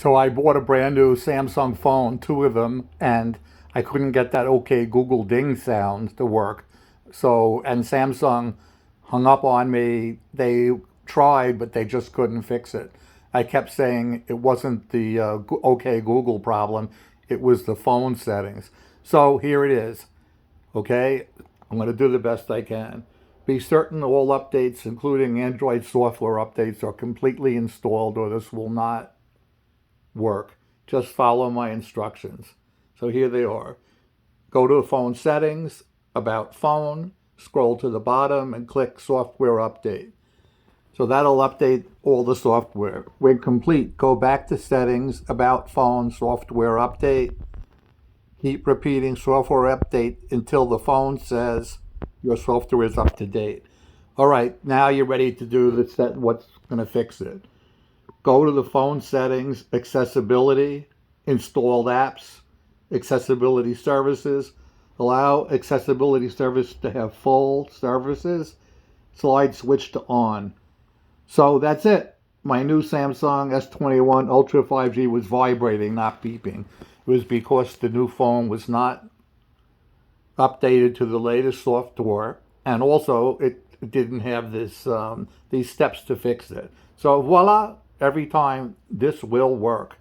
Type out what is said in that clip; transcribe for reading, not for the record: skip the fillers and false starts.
So I bought a brand new Samsung phone, two of them, and I couldn't get that OK Google Ding sound to work. So, and Samsung hung up on me. They tried, but they just couldn't fix it. I kept saying it wasn't the OK Google problem, it was the phone settings. So here it is. Okay, I'm going to do the best I can. Be certain all updates, including Android software updates, are completely installed, or this will not work. Just follow my instructions. So here they are. Go to phone settings, about phone, scroll to the bottom and click software update. So that'll update all the software. When complete, go back to settings, about phone, software update. Keep repeating software update until the phone says your software is up to date. All right, now you're ready to do what's going to fix it. Go to the phone settings, accessibility, installed apps, accessibility services. Allow accessibility service to have full services. Slide switch to on. So that's it. My new Samsung S21 Ultra 5G was vibrating, not beeping. It was because the new phone was not updated to the latest software, and also it didn't have these steps to fix it. So voila, every time this will work.